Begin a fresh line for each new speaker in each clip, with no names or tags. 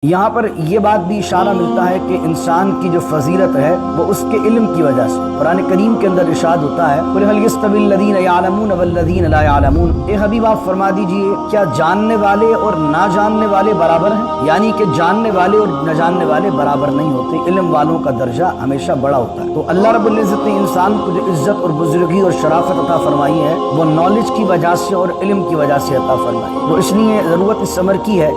یہاں پر یہ بات بھی اشارہ ملتا ہے کہ انسان کی جو فضیلت ہے وہ اس کے علم کی وجہ سے۔ قرآن کریم کے اندر ارشاد ہوتا ہے قُلْ هَلْ يَسْتَوِي الَّذِينَ يَعْلَمُونَ وَالَّذِينَ لَا يَعْلَمُونَ، اے حبیب آپ فرما دیجئے کیا جاننے والے اور نہ جاننے والے برابر ہیں؟ یعنی کہ جاننے والے اور نہ جاننے والے برابر نہیں ہوتے، علم والوں کا درجہ ہمیشہ بڑا ہوتا ہے۔ تو اللہ رب العزت نے انسان کو جو عزت اور بزرگی اور شرافت عطا فرمائی ہے وہ نالج کی وجہ سے اور علم کی وجہ سے عطا فرمائی ہے۔ تو اس لیے ضرورت اس امر کی ہے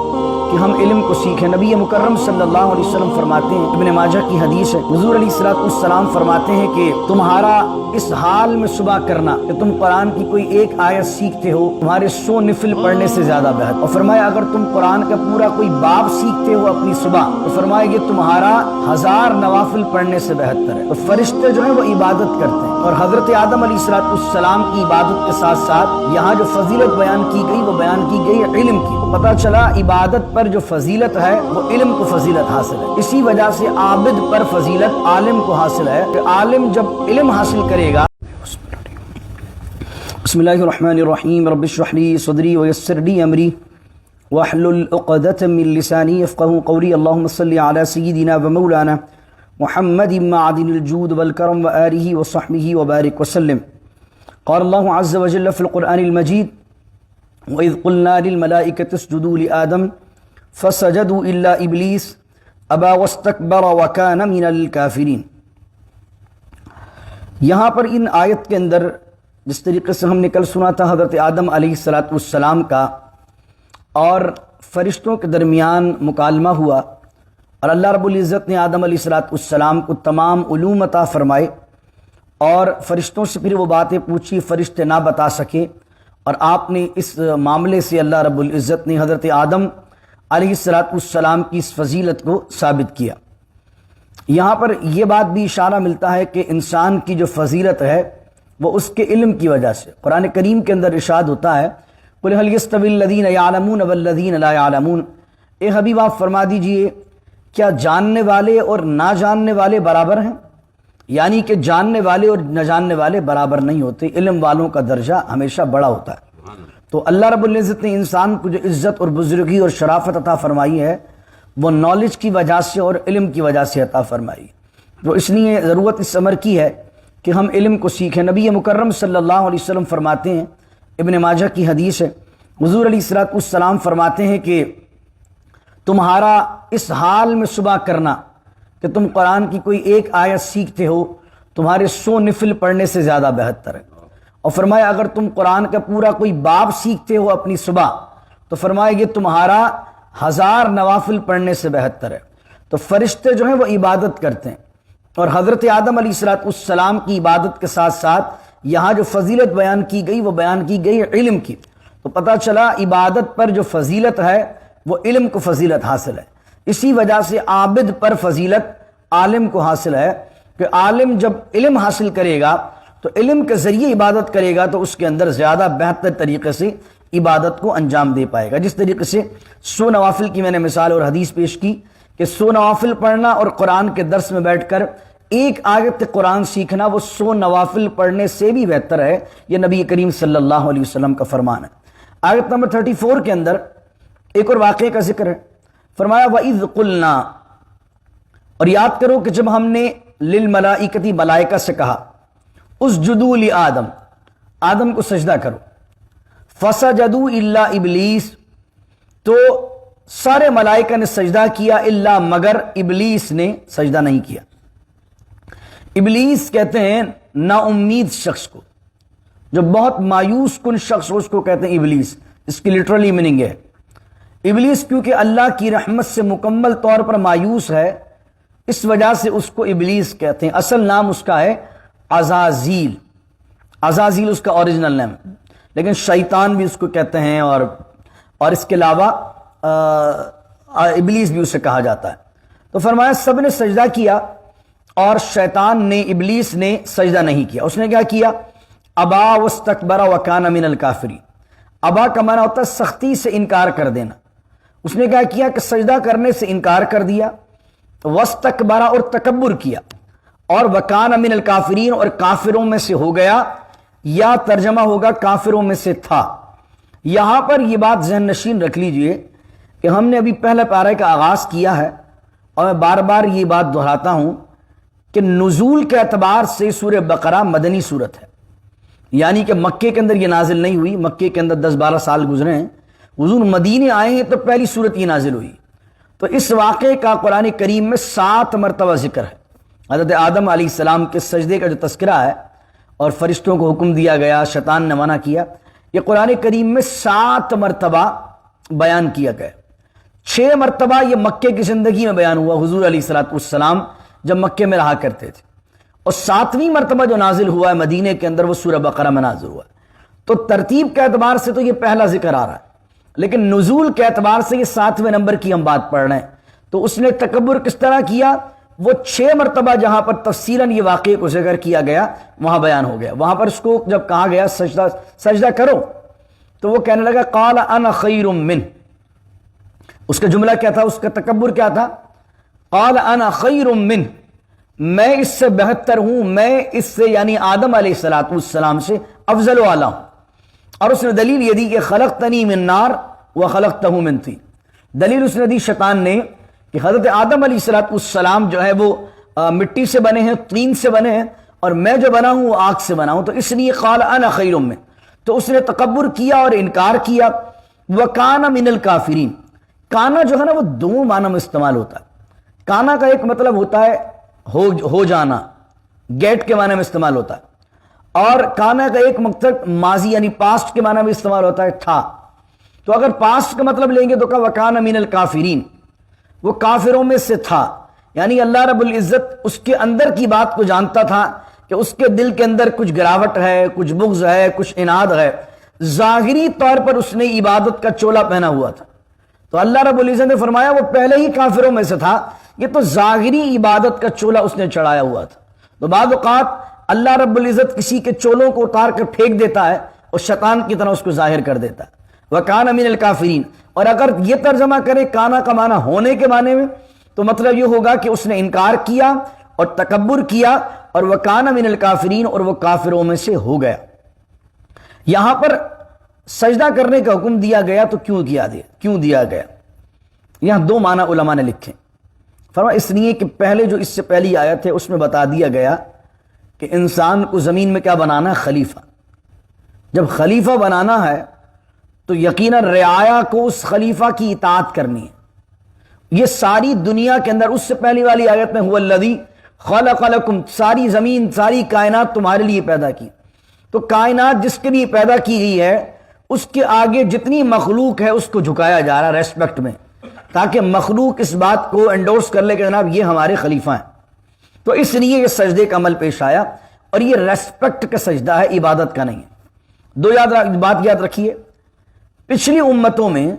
کہ ہم علم کو سیکھیں۔ نبی مکرم صلی اللہ علیہ وسلم فرماتے ہیں، ابن ماجہ کی حدیث ہے، حضور علیہ السلام فرماتے ہیں کہ تمہارا اس حال میں صبح کرنا کہ تم قرآن کی کوئی ایک آیت سیکھتے ہو تمہارے 100 نفل پڑھنے سے زیادہ بہتر، اور فرمایا اگر تم قرآن کا پورا کوئی باب سیکھتے ہو اپنی صبح تو فرمایا یہ تمہارا 1000 نوافل پڑھنے سے بہتر ہے۔ تو فرشتے جو ہیں وہ عبادت کرتے ہیں، اور حضرت آدم علیہ السلام کی عبادت کے ساتھ ساتھ یہاں جو فضیلت بیان کی گئی وہ بیان کی گئی علم کی۔ پتہ چلا عبادت پر جو فضیلت ہے وہ علم کو فضیلت حاصل ہے، اسی وجہ سے عابد پر فضیلت عالم کو حاصل ہے کہ عالم جب علم حاصل کرے گا۔ بسم اللہ الرحمن الرحیم، رب اشرح لی صدری ویسر لی امری واحلل عقدۃ من لسانی یفقہوا قولی، اللہم صلی علی سیدنا و مولانا محمد معدن الجود والکرم وآلہ وصحبہ وبارک وسلم۔ قال اللہ عز وجل فی القرآن المجید وَإِذْ قُلْنَا لِلْمَلَائِكَةِ اسْجُدُوا لِآدَمَ فَسَجَدُوا إِلَّا إِبْلِيسَ أَبَى وَاسْتَكْبَرَ وَكَانَ مِنَ الْكَافِرِينَ۔ یہاں پر ان آیت کے اندر جس طریقے سے ہم نے کل سنا تھا حضرت آدم علیہ السلام کا اور فرشتوں کے درمیان مکالمہ ہوا، اور اللہ رب العزت نے آدم علیہ السلام کو تمام علوم عطا فرمائے، اور فرشتوں سے پھر وہ باتیں پوچھی فرشتے نہ بتا سکے، اور آپ نے اس معاملے سے اللہ رب العزت نے حضرت آدم علیہ السلام کی اس فضیلت کو ثابت کیا۔ یہاں پر یہ بات بھی اشارہ ملتا ہے کہ انسان کی جو فضیلت ہے وہ اس کے علم کی وجہ سے۔ قرآن کریم کے اندر ارشاد ہوتا ہے قُلْ هَلْ يَسْتَوِي الَّذِينَ يَعْلَمُونَ وَالَّذِينَ لَا يَعْلَمُونَ، اے حبیب آپ فرما دیجئے کیا جاننے والے اور نہ جاننے والے برابر ہیں؟ یعنی کہ جاننے والے اور نہ جاننے والے برابر نہیں ہوتے، علم والوں کا درجہ ہمیشہ بڑا ہوتا ہے۔ تو اللہ رب العزت نے انسان کو جو عزت اور بزرگی اور شرافت عطا فرمائی ہے وہ نالج کی وجہ سے اور علم کی وجہ سے عطا فرمائی۔ تو اس لیے ضرورت اس امر کی ہے کہ ہم علم کو سیکھیں۔ نبی مکرم صلی اللہ علیہ وسلم فرماتے ہیں، ابن ماجہ کی حدیث ہے، حضور علیہ السلام فرماتے ہیں کہ تمہارا اس حال میں صبح کرنا کہ تم قرآن کی کوئی ایک آیت سیکھتے ہو تمہارے 100 نفل پڑھنے سے زیادہ بہتر ہے، اور فرمایا اگر تم قرآن کا پورا کوئی باب سیکھتے ہو اپنی صبح تو فرمایا یہ تمہارا 1000 نوافل پڑھنے سے بہتر ہے۔ تو فرشتے جو ہیں وہ عبادت کرتے ہیں، اور حضرت آدم علیہ السلام کی عبادت کے ساتھ ساتھ یہاں جو فضیلت بیان کی گئی وہ بیان کی گئی علم کی۔ تو پتہ چلا عبادت پر جو فضیلت ہے وہ علم کو فضیلت حاصل ہے، اسی وجہ سے عابد پر فضیلت عالم کو حاصل ہے کہ عالم جب علم حاصل کرے گا تو علم کے ذریعے عبادت کرے گا تو اس کے اندر زیادہ بہتر طریقے سے عبادت کو انجام دے پائے گا۔ جس طریقے سے 100 نوافل کی میں نے مثال اور حدیث پیش کی کہ 100 نوافل پڑھنا اور قرآن کے درس میں بیٹھ کر ایک آیت قرآن سیکھنا وہ 100 نوافل پڑھنے سے بھی بہتر ہے، یہ نبی کریم صلی اللہ علیہ وسلم کا فرمان ہے۔ آیت نمبر 34 کے اندر ایک اور واقعے کا ذکر ہے، فرمایا وَإِذْ قُلْنَا، اور یاد کرو کہ جب ہم نے للملائکتی ملائکہ سے کہا اسجدوا لآدم، آدم کو سجدہ کرو، فسجدوا الا ابلیس، تو سارے ملائکہ نے سجدہ کیا الا مگر ابلیس نے سجدہ نہیں کیا۔ ابلیس کہتے ہیں نا امید شخص کو، جو بہت مایوس کن شخص اس کو کہتے ہیں ابلیس، اس کی لٹرلی میننگ ہے ابلیس، کیونکہ اللہ کی رحمت سے مکمل طور پر مایوس ہے اس وجہ سے اس کو ابلیس کہتے ہیں۔ اصل نام اس کا ہے عزازیل، عزازیل اس کا اوریجنل نام، لیکن شیطان بھی اس کو کہتے ہیں، اور اس کے علاوہ ابلیس بھی اسے کہا جاتا ہے۔ تو فرمایا سب نے سجدہ کیا اور شیطان نے، ابلیس نے سجدہ نہیں کیا۔ اس نے کیا کیا؟ ابا واستکبر وکان من الکافرین۔ ابا کا معنی ہوتا ہے سختی سے انکار کر دینا۔ اس نے کیا کیا کہ سجدہ کرنے سے انکار کر دیا، واستکبر اور تکبر کیا، اور وکان من الکافرین اور کافروں میں سے ہو گیا، یا ترجمہ ہوگا کافروں میں سے تھا۔ یہاں پر یہ بات ذہن نشین رکھ لیجئے کہ ہم نے ابھی پہلے پارے کا آغاز کیا ہے، اور میں بار بار یہ بات دہراتا ہوں کہ نزول کے اعتبار سے سورہ بقرہ مدنی صورت ہے، یعنی کہ مکے کے اندر یہ نازل نہیں ہوئی، مکے کے اندر 10-12 سال گزرے ہیں، حضور مدینے آئے ہیں تو پہلی صورت یہ نازل ہوئی۔ تو اس واقعے کا قرآن کریم میں 7 مرتبہ ذکر ہے۔ حضرت آدم علیہ السلام کے سجدے کا جو تذکرہ ہے اور فرشتوں کو حکم دیا گیا، شیطان نے منع کیا، یہ قرآن کریم میں 7 مرتبہ بیان کیا گیا۔ 6 مرتبہ یہ مکے کی زندگی میں بیان ہوا، حضور علیہ السلام جب مکے میں رہا کرتے تھے، اور 7ویں مرتبہ جو نازل ہوا ہے مدینے کے اندر وہ سورہ بقرہ میں نازل ہوا ہے۔ تو ترتیب کے اعتبار سے تو یہ پہلا ذکر آ رہا ہے، لیکن نزول کے اعتبار سے یہ 7ویں نمبر کی ہم بات پڑھ رہے ہیں۔ تو اس نے تکبر کس طرح کیا؟ وہ 6 مرتبہ جہاں پر تفصیلاً یہ واقعے کو ذکر کیا گیا وہاں بیان ہو گیا۔ وہاں پر اس کو جب کہا گیا سجدہ کرو تو وہ کہنے لگا قال انا خیر من، اس کا جملہ کیا تھا، اس کا تکبر کیا تھا؟ قال انا خیر من، میں اس سے بہتر ہوں، میں اس سے یعنی آدم علیہ السلام سے افضل و اعلیٰ ہوں۔ اور اس نے دلیل یہ دی کہ خلقتنی من نار وخلقتہ من طین، دلیل اس نے دی شیطان نے کہ حضرت آدم علیہ السلام جو ہے وہ مٹی سے بنے ہیں، طین سے بنے ہیں، اور میں جو بنا ہوں وہ آگ سے بنا ہوں، تو اس لیے قال انا خیر من، تو اس نے تکبر کیا اور انکار کیا۔ وکان من الکافرین، کانا جو ہے نا وہ 2 معنی میں استعمال ہوتا ہے۔ کانا کا ایک مطلب ہوتا ہے ہو جانا، گیٹ کے معنی میں استعمال ہوتا ہے، اور کانا کا ایک مقصد ماضی یعنی پاسٹ کے معنی میں استعمال ہوتا ہے، تھا۔ تو اگر پاسٹ کا مطلب لیں گے تو کہا وکان من الکافرین، وہ کافروں میں سے تھا، یعنی اللہ رب العزت اس کے اندر کی بات کو جانتا تھا کہ اس کے دل کے اندر کچھ گراوٹ ہے، کچھ بغض ہے، کچھ اناد ہے۔ ظاہری طور پر اس نے عبادت کا چولا پہنا ہوا تھا، تو اللہ رب العزت نے فرمایا وہ پہلے ہی کافروں میں سے تھا، یہ تو ظاہری عبادت کا چولا اس نے چڑھایا ہوا تھا۔ تو بعض اوقات اللہ رب العزت کسی کے چولوں کو اتار کر پھینک دیتا ہے اور شیطان کی طرح اس کو ظاہر کر دیتا ہے۔ وَكَانَ مِنَ الْكَافِرِينَ، اور اگر یہ ترجمہ کرے کانا کا معنی ہونے کے معنی میں تو مطلب یہ ہوگا کہ اس نے انکار کیا اور تکبر کیا، اور وَكَانَ مِنَ الْكَافِرِينَ، اور وہ کافروں میں سے ہو گیا۔ یہاں پر سجدہ کرنے کا حکم دیا گیا تو کیوں دیا گیا؟ یہاں 2 معنی علماء نے لکھے۔ فرمایا اس لیے کہ پہلے جو اس سے پہلی آیت ہے اس میں بتا دیا گیا کہ انسان کو زمین میں کیا بنانا ہے؟ خلیفہ۔ جب خلیفہ بنانا ہے تو یقیناً رعایا کو اس خلیفہ کی اطاعت کرنی ہے۔ یہ ساری دنیا کے اندر اس سے پہلی والی آیت میں هو الذی خلق لکم، ساری زمین ساری کائنات تمہارے لیے پیدا کی، تو کائنات جس کے لیے پیدا کی گئی ہے اس کے آگے جتنی مخلوق ہے اس کو جھکایا جا رہا ہے ریسپیکٹ میں، تاکہ مخلوق اس بات کو انڈورس کر لے کہ جناب یہ ہمارے خلیفہ ہیں۔ تو اس لیے یہ سجدے کا عمل پیش آیا، اور یہ ریسپیکٹ کا سجدہ ہے، عبادت کا نہیں ہے۔ بات یاد رکھیے، پچھلی امتوں میں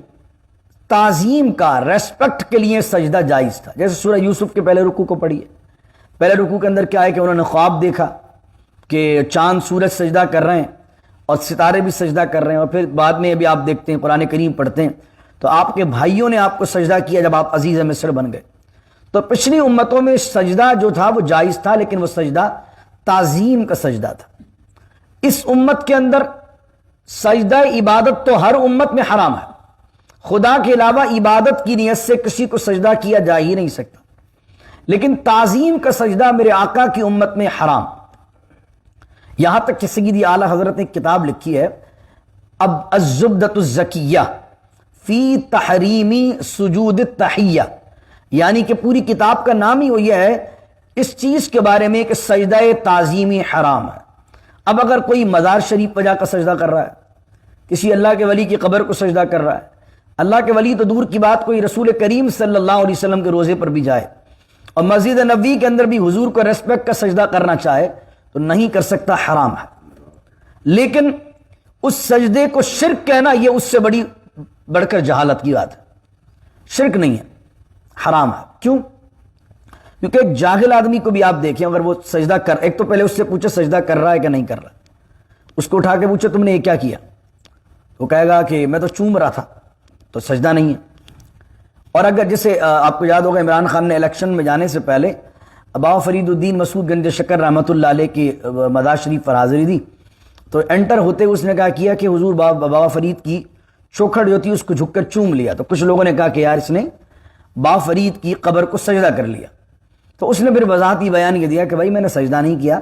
تعظیم کا، ریسپیکٹ کے لیے سجدہ جائز تھا۔ جیسے سورہ یوسف کے پہلے رکوع کو پڑھیے، پہلے رکوع کے اندر کیا ہے کہ انہوں نے خواب دیکھا کہ چاند سورج سجدہ کر رہے ہیں اور ستارے بھی سجدہ کر رہے ہیں، اور پھر بعد میں ابھی آپ دیکھتے ہیں قرآن کریم پڑھتے ہیں تو آپ کے بھائیوں نے آپ کو سجدہ کیا جب آپ عزیز مصر بن گئے۔ تو پچھلی امتوں میں سجدہ جو تھا وہ جائز تھا، لیکن وہ سجدہ تعظیم کا سجدہ تھا۔ اس امت کے اندر سجدہ عبادت تو ہر امت میں حرام ہے، خدا کے علاوہ عبادت کی نیت سے کسی کو سجدہ کیا جا ہی نہیں سکتا، لیکن تعظیم کا سجدہ میرے آقا کی امت میں حرام۔ یہاں تک کہ سیدی اعلیٰ حضرت نے کتاب لکھی ہے اب الزبدۃ الزکیہ فی تحریمی سجود التحیہ، یعنی کہ پوری کتاب کا نام ہی وہ یہ ہے اس چیز کے بارے میں کہ سجدہ تعظیمی حرام ہے۔ اب اگر کوئی مزار شریف پہ جا کر سجدہ کر رہا ہے، کسی اللہ کے ولی کی قبر کو سجدہ کر رہا ہے، اللہ کے ولی تو دور کی بات، کوئی رسول کریم صلی اللہ علیہ وسلم کے روزے پر بھی جائے اور مسجد نبوی کے اندر بھی حضور کو ریسپیکٹ کا سجدہ کرنا چاہے تو نہیں کر سکتا، حرام ہے۔ لیکن اس سجدے کو شرک کہنا یہ اس سے بڑھ کر جہالت کی بات ہے۔ شرک نہیں ہے، حرام ہے۔ کیوں؟ کیونکہ ایک جاہل آدمی کو بھی آپ دیکھیں، اگر وہ سجدہ ایک تو پہلے اس سے پوچھے سجدہ کر رہا ہے کہ نہیں کر رہا، اس کو اٹھا کے پوچھے تم نے یہ کیا کیا، وہ کہے گا کہ میں تو چوم رہا تھا، تو سجدہ نہیں ہے۔ اور اگر جیسے آپ کو یاد ہوگا عمران خان نے الیکشن میں جانے سے پہلے بابا فرید الدین مسعود گنج شکر رحمۃ اللہ علیہ کی مزار شریف پر حاضری دی، تو انٹر ہوتے اس نے کہا کیا کہ حضور بابا فرید کی چوکھٹ جو تھی اس کو جھک کر چوم لیا. تو کچھ لوگوں نے کہا کہ یار اس نے با فرید کی قبر کو سجدہ کر لیا. تو اس نے پھر وضاحتی بیان یہ دیا کہ بھائی میں نے سجدہ نہیں کیا,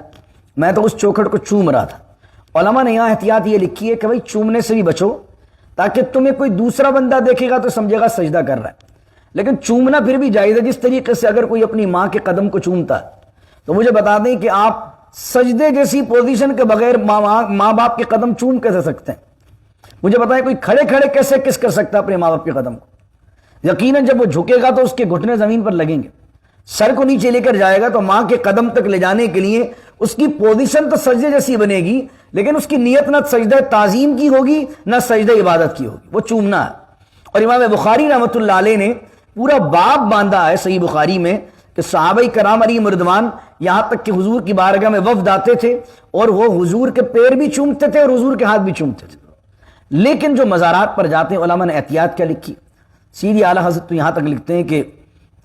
میں تو اس چوکھٹ کو چوم رہا تھا. علماء نے یہاں احتیاط یہ لکھی ہے کہ بھائی چومنے سے بھی بچو, تاکہ تمہیں کوئی دوسرا بندہ دیکھے گا تو سمجھے گا سجدہ کر رہا ہے. لیکن چومنا پھر بھی جائز ہے. جس طریقے سے اگر کوئی اپنی ماں کے قدم کو چومتا ہے تو مجھے بتا دیں کہ آپ سجدے جیسی پوزیشن کے بغیر ماں باپ کے قدم چوم کیسے سکتے ہیں؟ مجھے بتائیں کوئی کھڑے کھڑے کیسے کس کر سکتا ہے اپنے ماں باپ کے قدم کو؟ یقیناً جب وہ جھکے گا تو اس کے گھٹنے زمین پر لگیں گے, سر کو نیچے لے کر جائے گا تو ماں کے قدم تک لے جانے کے لیے اس کی پوزیشن تو سجدے جیسی بنے گی, لیکن اس کی نیت نہ سجدہ تعظیم کی ہوگی نہ سجدہ عبادت کی ہوگی, وہ چومنا ہے. اور امام بخاری رحمۃ اللہ علیہ نے پورا باب باندھا ہے صحیح بخاری میں کہ صحابہ کرام علیہم رضوان یہاں تک کہ حضور کی بارگاہ میں وفد آتے تھے اور وہ حضور کے پیر بھی چومتے تھے اور حضور کے ہاتھ بھی چومتے تھے. لیکن جو مزارات پر جاتے ہیں علماء نے احتیاط کیا لکھی, سیدھی اعلیٰ حضرت تو یہاں تک لکھتے ہیں کہ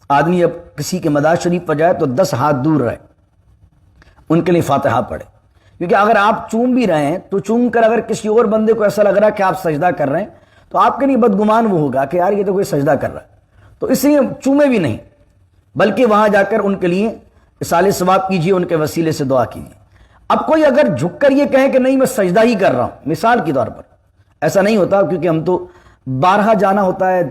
آدمی اب کسی کے مزار شریف پر جائے تو 10 ہاتھ دور رہے, ان کے لیے فاتحہ پڑھے. کیونکہ اگر آپ چوم بھی رہے ہیں تو چوم کر اگر کسی اور بندے کو ایسا لگ رہا ہے کہ آپ سجدہ کر رہے ہیں تو آپ کے لیے بدگمان وہ ہوگا کہ یار یہ تو کوئی سجدہ کر رہا ہے, تو اس لیے چومے بھی نہیں, بلکہ وہاں جا کر ان کے لیے اصالہ ثواب کیجیے, ان کے وسیلے سے دعا کیجیے. اب کوئی اگر جھک کر یہ کہے کہ نہیں میں سجدہ ہی کر رہا ہوں, مثال کے طور پر, ایسا نہیں ہوتا کیونکہ ہم تو بارہا جانا ہوتا ہے.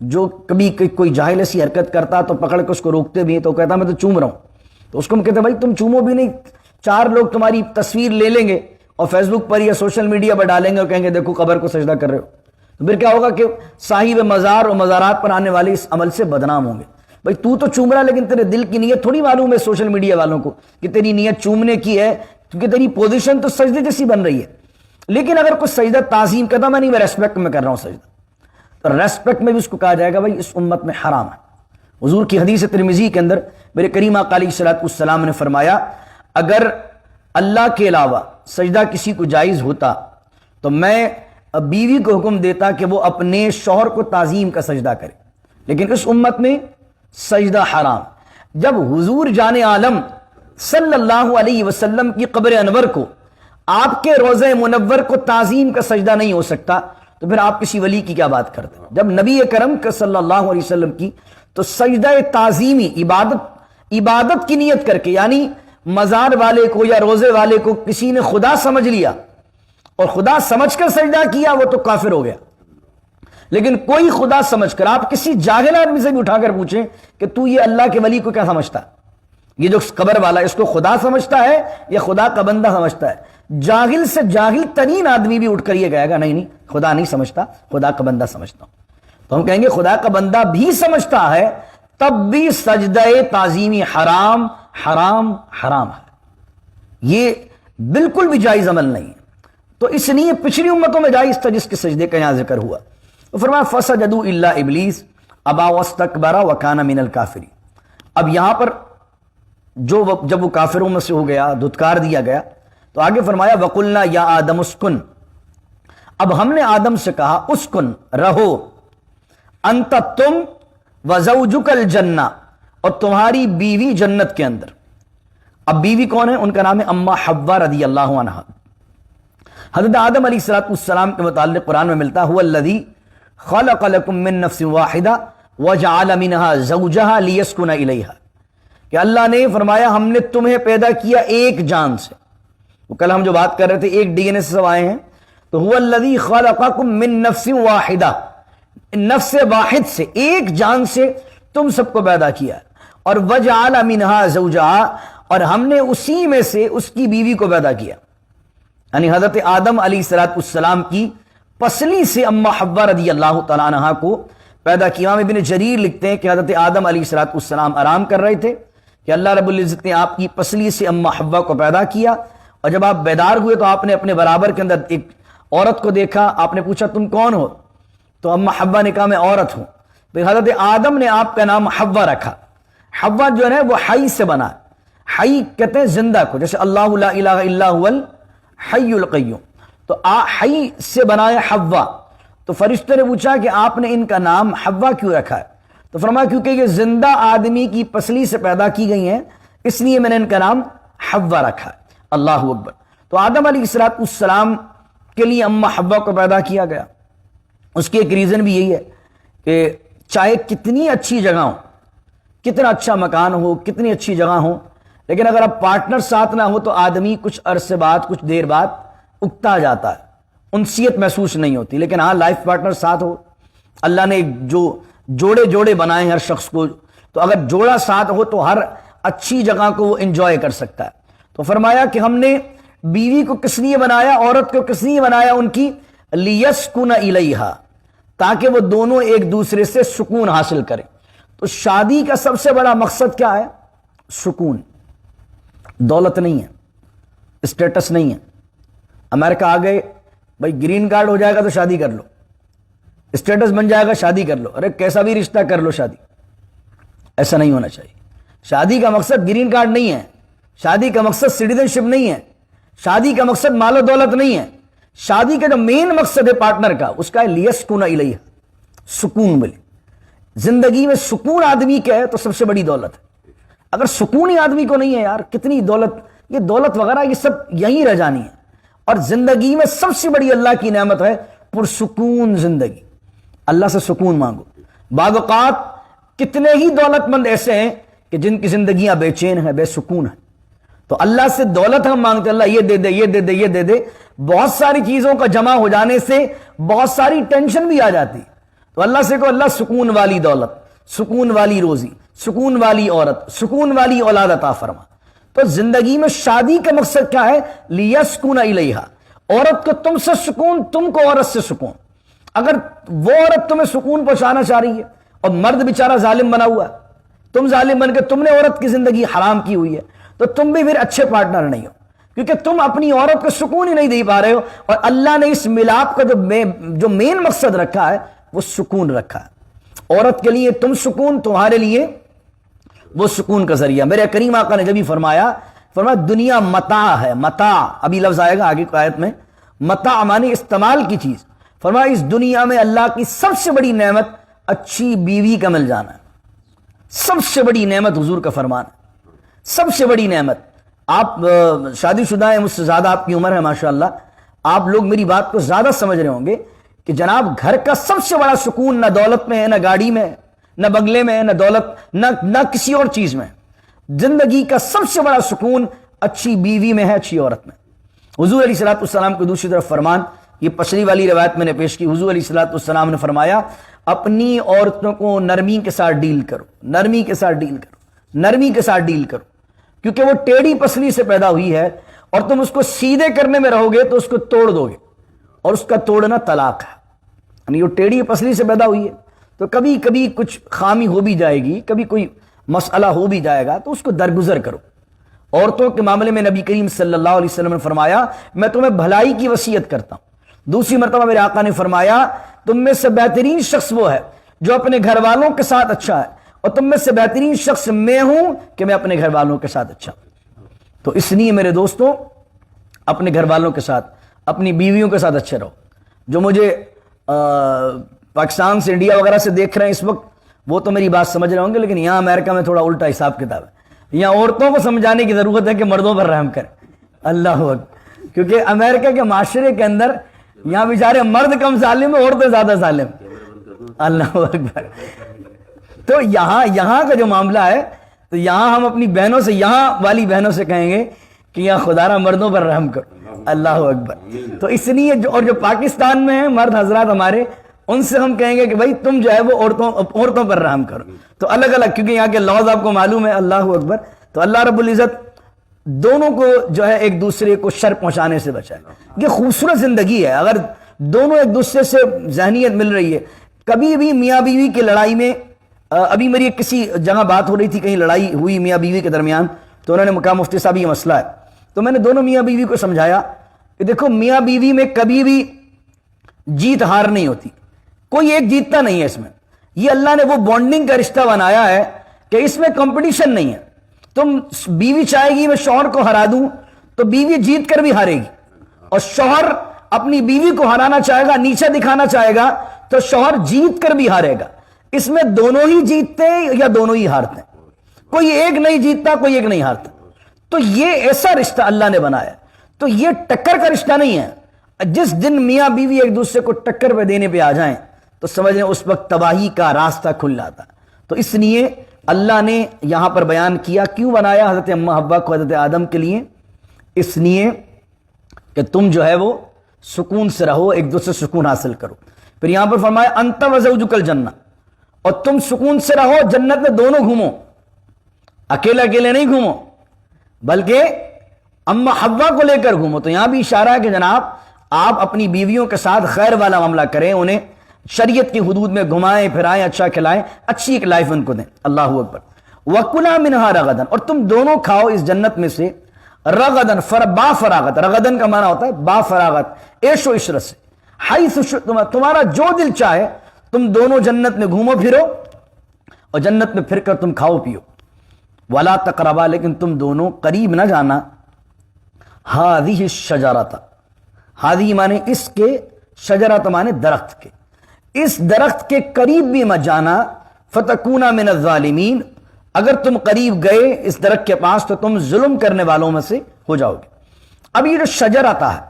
جو کبھی کوئی جاہل ایسی حرکت کرتا تو پکڑ کے اس کو روکتے بھی ہیں تو کہتا میں تو چوم رہا ہوں, تو اس کو ہم کہتے ہیں بھائی تم چومو بھی نہیں, 4 لوگ تمہاری تصویر لے لیں گے اور فیس بک پر یا سوشل میڈیا پر ڈالیں گے اور کہیں گے دیکھو قبر کو سجدہ کر رہے ہو, تو پھر کیا ہوگا کہ صاحب مزار اور مزارات پر آنے والے اس عمل سے بدنام ہوں گے. بھائی تو چوم رہا لیکن تیرے دل کی نیت تھوڑی معلوم ہے سوشل میڈیا والوں کو کہ تیری نیت چومنے کی ہے, کیونکہ تیری پوزیشن تو سجدے جیسی بن رہی ہے. لیکن اگر کوئی سجدہ تعظیم کہتا میں نہیں, میں ریسپیکٹ میں کر رہا ہوں سجدہ, تو ریسپیکٹ میں بھی اس کو کہا جائے گا بھائی اس امت میں حرام ہے. حضور کی حدیث ترمذی کے اندر میرے کریم آقا علیہ الصلوۃ والسلام نے فرمایا اگر اللہ کے علاوہ سجدہ کسی کو جائز ہوتا تو میں بیوی کو حکم دیتا کہ وہ اپنے شوہر کو تعظیم کا سجدہ کرے, لیکن اس امت میں سجدہ حرام. جب حضور جان عالم صلی اللہ علیہ وسلم کی قبر انور کو, آپ کے روضہ منور کو تعظیم کا سجدہ نہیں ہو سکتا تو پھر آپ کسی ولی کی کیا بات کرتے ہیں؟ جب نبی کرم صلی اللہ علیہ وسلم کی تو سجدہ تعظیمی عبادت کی نیت کر کے, یعنی مزار والے کو یا روزے والے کو کسی نے خدا سمجھ لیا اور خدا سمجھ کر سجدہ کیا وہ تو کافر ہو گیا. لیکن کوئی خدا سمجھ کر, آپ کسی جاہل آدمی سے بھی اٹھا کر پوچھیں کہ تو یہ اللہ کے ولی کو کیا سمجھتا ہے, یہ جو قبر والا اس کو خدا سمجھتا ہے یا خدا کا بندہ سمجھتا ہے؟ جاہل سے جاہل ترین آدمی بھی اٹھ کر یہ کہے گا نہیں خدا نہیں سمجھتا, خدا کا بندہ سمجھتا ہوں. تو ہم کہیں گے خدا کا بندہ بھی سمجھتا ہے تب بھی سجدہ تعظیمی حرام حرام حرام ہے, یہ بالکل بھی جائز عمل نہیں ہے. تو اس لیے پچھلی امتوں میں جائز تھا جس کے سجدے کا یہاں ذکر ہوا. تو فرمایا فسجدوا الا ابلیس ابا واستکبر وکان من الکافرین. اب یہاں پر جب وہ کافروں میں سے ہو گیا, دھتکار دیا گیا, تو آگے فرمایا وقلنا یا آدم اسکن, اب ہم نے آدم سے کہا اسکن رہو, انت تم وزوجک الجنہ, اور تمہاری بیوی جنت کے اندر. اب بیوی کون ہے؟ ان کا نام ہے اما حوا رضی اللہ عنہا. حضرت آدم علیہ السلام کے متعلق قرآن میں ملتا هو الذی خلق لکم من نفس واحدہ وجعل منها زوجها لیسکن الیہا, کہ اللہ نے فرمایا ہم نے تمہیں پیدا کیا ایک جان سے. وہ کل ہم جو بات کر رہے تھے ایک ڈی این اے سے سب آئے ہیں, تو هو الذی خلقکم من نفس واحدہ, نفس واحد سے, ایک جان سے تم سب کو پیدا کیا, اور وجعل منها زوجها, اور ہم نے اسی میں سے اس کی بیوی کو پیدا کیا. یعنی حضرت آدم علیہ السلام کی پسلی سے اما حوا رضی اللہ تعالیٰ عنہا کو پیدا کیا. امام ابن جریر لکھتے ہیں کہ حضرت آدم علیہ السلام آرام کر رہے تھے کہ اللہ رب العزت نے آپ کی پسلی سے اما حوا کو پیدا کیا, اور جب آپ بیدار ہوئے تو آپ نے اپنے برابر کے اندر ایک عورت کو دیکھا. آپ نے پوچھا تم کون ہو؟ تو اما حوا نے کہا میں عورت ہوں. پھر حضرت آدم نے آپ کا نام حوا رکھا. حوا جو ہے وہ حی سے بنا, حی کہتے ہیں زندہ کو, جیسے اللہ لا الہ الا هو الحی القیوم, تو حی سے بنایا حوا. تو فرشتے نے پوچھا کہ آپ نے ان کا نام حوا کیوں رکھا ہے؟ تو فرمایا کیونکہ یہ زندہ آدمی کی پسلی سے پیدا کی گئی ہیں, اس لیے میں نے ان کا نام حوا رکھا ہے. اللہ اکبر. تو آدم علیہ السلام کے لیے اما حوا کو پیدا کیا گیا. اس کی ایک ریزن بھی یہی ہے کہ چاہے کتنی اچھی جگہ ہو، کتنا اچھا مکان ہو، کتنی اچھی جگہ ہو، لیکن اگر اب پارٹنر ساتھ نہ ہو تو آدمی کچھ عرصے بعد، کچھ دیر بعد اکتا جاتا ہے، انسیت محسوس نہیں ہوتی۔ لیکن ہاں لائف پارٹنر ساتھ ہو، اللہ نے جو جوڑے بنائے ہیں ہر شخص کو، تو اگر جوڑا ساتھ ہو تو ہر اچھی جگہ کو وہ انجوائے کر سکتا ہے۔ تو فرمایا کہ ہم نے بیوی کو کس لیے بنایا، عورت کو کس لیے بنایا، ان کی لیسکن الیہا، تاکہ وہ دونوں ایک دوسرے سے سکون حاصل کریں۔ تو شادی کا سب سے بڑا مقصد کیا ہے؟ سکون، دولت نہیں ہے، اسٹیٹس نہیں ہے۔ امریکہ آ گئے، بھائی گرین کارڈ ہو جائے گا تو شادی کر لو، اسٹیٹس بن جائے گا شادی کر لو، ارے کیسا بھی رشتہ کر لو شادی، ایسا نہیں ہونا چاہیے۔ شادی کا مقصد گرین کارڈ نہیں ہے، شادی کا مقصد سٹیزن شپ نہیں ہے، شادی کا مقصد مال و دولت نہیں ہے۔ شادی کا جو مین مقصد ہے پارٹنر کا، اس کا ہے لیسکن الیہا، سکون ملے۔ زندگی میں سکون آدمی کا ہے تو سب سے بڑی دولت ہے۔ اگر سکون ہی آدمی کو نہیں ہے یار، کتنی دولت، یہ دولت وغیرہ یہ سب یہیں رہ جانی ہے۔ اور زندگی میں سب سے بڑی اللہ کی نعمت ہے پرسکون زندگی۔ اللہ سے سکون مانگو۔ بعض اوقات کتنے ہی دولت مند ایسے ہیں کہ جن کی زندگیاں بے چین ہیں، بے سکون ہیں۔ تو اللہ سے دولت ہم مانگتے، اللہ یہ دے دے، یہ دے دے، یہ دے دے، بہت ساری چیزوں کا جمع ہو جانے سے بہت ساری ٹینشن بھی آ جاتی۔ تو اللہ سے کہو اللہ سکون والی دولت، سکون والی روزی، سکون والی عورت، سکون والی اولاد عطا فرما۔ تو زندگی میں شادی کا مقصد کیا ہے؟ لیسکن الیہا، عورت کو تم سے سکون، تم کو عورت سے سکون۔ اگر وہ عورت تمہیں سکون پہنچانا چاہ رہی ہے اور مرد بیچارہ ظالم بنا ہوا ہے، تم ظالم بن کے تم نے عورت کی زندگی حرام کی ہوئی ہے، تو تم بھی پھر اچھے پارٹنر نہیں ہو، کیونکہ تم اپنی عورت کو سکون ہی نہیں دے پا رہے ہو۔ اور اللہ نے اس ملاپ کا جو مین مقصد رکھا ہے وہ سکون رکھا ہے۔ عورت کے لیے تم سکون، تمہارے لیے وہ سکون کا ذریعہ۔ میرے کریم آقا نے جب ہی فرمایا دنیا متاع ہے، متاع، ابھی لفظ آئے گا آگے کی آیت میں، متاع معنی استعمال کی چیز۔ فرمایا اس دنیا میں اللہ کی سب سے بڑی نعمت اچھی بیوی کا مل جانا ہے، سب سے بڑی نعمت، حضور کا فرمان ہے، سب سے بڑی نعمت۔ آپ شادی شدہ ہیں، مجھ سے زیادہ آپ کی عمر ہے ماشاءاللہ، آپ لوگ میری بات کو زیادہ سمجھ رہے ہوں گے کہ جناب گھر کا سب سے بڑا سکون نہ دولت میں ہے، نہ گاڑی میں ہے، نہ بنگلے میں ہے، نہ دولت، نہ کسی اور چیز میں۔ زندگی کا سب سے بڑا سکون اچھی بیوی میں ہے، اچھی عورت میں۔ حضور علیہ الصلوۃ والسلام کو دوسری طرف فرمان، یہ پچھلی والی روایت میں نے پیش کی، حضور علیہ الصلوۃ والسلام نے فرمایا اپنی عورتوں کو نرمی کے ساتھ ڈیل کرو، نرمی کے ساتھ ڈیل کرو، نرمی کے ساتھ ڈیل کرو، کیونکہ وہ ٹیڑھی پسلی سے پیدا ہوئی ہے اور تم اس کو سیدھے کرنے میں رہو گے تو اس کو توڑ دو گے، اور اس کا توڑنا طلاق ہے۔ یعنی وہ ٹیڑھی پسلی سے پیدا ہوئی ہے تو کبھی کبھی کچھ خامی ہو بھی جائے گی، کبھی کوئی مسئلہ ہو بھی جائے گا، تو اس کو درگزر کرو۔ عورتوں کے معاملے میں نبی کریم صلی اللہ علیہ وسلم نے فرمایا میں تمہیں بھلائی کی وصیت کرتا ہوں۔ دوسری مرتبہ میرے آقا نے فرمایا تم میں سے بہترین شخص وہ ہے جو اپنے گھر والوں کے ساتھ اچھا ہے، اور تم میں سے بہترین شخص میں ہوں کہ میں اپنے گھر والوں کے ساتھ اچھا ہوں۔ تو اس لیے میرے دوستوں اپنے گھر والوں کے ساتھ، اپنی بیویوں کے ساتھ اچھے رہو۔ جو مجھے پاکستان سے، انڈیا وغیرہ سے دیکھ رہے ہیں اس وقت، وہ تو میری بات سمجھ رہے ہوں گے، لیکن یہاں امریکہ میں تھوڑا الٹا حساب کتاب ہے۔ یہاں عورتوں کو سمجھانے کی ضرورت ہے کہ مردوں پر رحم کریں۔ اللہ اکبر، کیونکہ امریکہ کے معاشرے کے اندر یہاں بیچارے مرد کم ظالم ہیں، عورتیں زیادہ ظالم۔ اللہ اکبر۔ تو یہاں کا جو معاملہ ہے، تو یہاں ہم اپنی بہنوں سے، یہاں والی بہنوں سے کہیں گے کہ یہاں خدا را مردوں پر رحم کرو۔ اللہ اکبر۔ تو اس لیے اور جو پاکستان میں ہیں مرد حضرات ہمارے، ان سے ہم کہیں گے کہ بھائی تم جو ہے وہ عورتوں پر رحم کرو۔ تو الگ الگ، کیونکہ یہاں کے لاز آپ کو معلوم ہے۔ اللہ اکبر۔ تو اللہ رب العزت دونوں کو جو ہے ایک دوسرے کو شر پہنچانے سے بچائے۔ یہ خوبصورت زندگی ہے اگر دونوں ایک دوسرے سے ذہنیت مل رہی ہے۔ کبھی بھی میاں بیوی کی لڑائی میں، ابھی میری کسی جگہ بات ہو رہی تھی، کہیں لڑائی ہوئی میاں بیوی کے درمیان، تو انہوں نے کہا مفتی صاحب یہ مسئلہ ہے، تو میں نے دونوں میاں بیوی کو سمجھایا کہ دیکھو میاں بیوی میں کبھی بھی جیت ہار نہیں ہوتی، کوئی ایک جیتتا نہیں ہے اس میں۔ یہ اللہ نے وہ بانڈنگ کا رشتہ بنایا ہے کہ اس میں کمپٹیشن نہیں ہے۔ تم بیوی چاہے گی میں شوہر کو ہرا دوں تو بیوی جیت کر بھی ہارے گی، اور شوہر اپنی بیوی کو ہرانا چاہے گا، نیچا دکھانا چاہے گا تو شوہر جیت کر بھی ہارے گا۔ اس میں دونوں ہی جیتتے ہیں یا دونوں ہی ہارتے ہیں، کوئی ایک نہیں جیتتا، کوئی ایک نہیں ہارتا۔ تو یہ ایسا رشتہ اللہ نے بنایا، تو یہ ٹکر کا رشتہ نہیں ہے۔ جس دن میاں بیوی ایک دوسرے کو ٹکر پہ دینے پہ آ جائیں تو سمجھ لیں اس وقت تباہی کا راستہ کھل جاتا. تو اس لیے اللہ نے یہاں پر بیان کیا کیوں بنایا حضرت اماں حوا کو حضرت آدم کے لیے، اس لیے کہ تم جو ہے وہ سکون سے رہو، ایک دوسرے سے سکون حاصل کرو. پھر یہاں پر فرمایا انت وزوجک الجنہ، اور تم سکون سے رہو، جنت میں دونوں گھومو، اکیلے اکیلے نہیں گھومو بلکہ اماں حوا کو لے کر گھومو. تو یہاں بھی اشارہ ہے کہ جناب آپ اپنی بیویوں کے ساتھ خیر والا معاملہ کریں، انہیں شریعت کی حدود میں گھمائیں پھرائیں، اچھا کھلائیں، اچھی ایک لائف ان کو دیں. اللہ اکبر. وَكُلَا مِنْهَا رَغَدًا، اور تم دونوں کھاؤ اس جنت میں سے رغدن با فراغت. رغدن کا معنی ہوتا ہے با فراغت، عیش و عشرت سے. حیث شئتم، تمہارا جو دل چاہے تم دونوں جنت میں گھومو پھرو اور جنت میں پھر کر تم کھاؤ پیو. ولا تقربا، لیکن تم دونوں قریب نہ جانا ہذہ الشجرۃ، ہذہ معنی اس کے، شجرۃ معنی درخت کے، اس درخت کے قریب بھی مت جانا. فتکونا من الظالمین، اگر تم قریب گئے اس درخت کے پاس تو تم ظلم کرنے والوں میں سے ہو جاؤ گے. اب یہ جو شجر آتا ہے،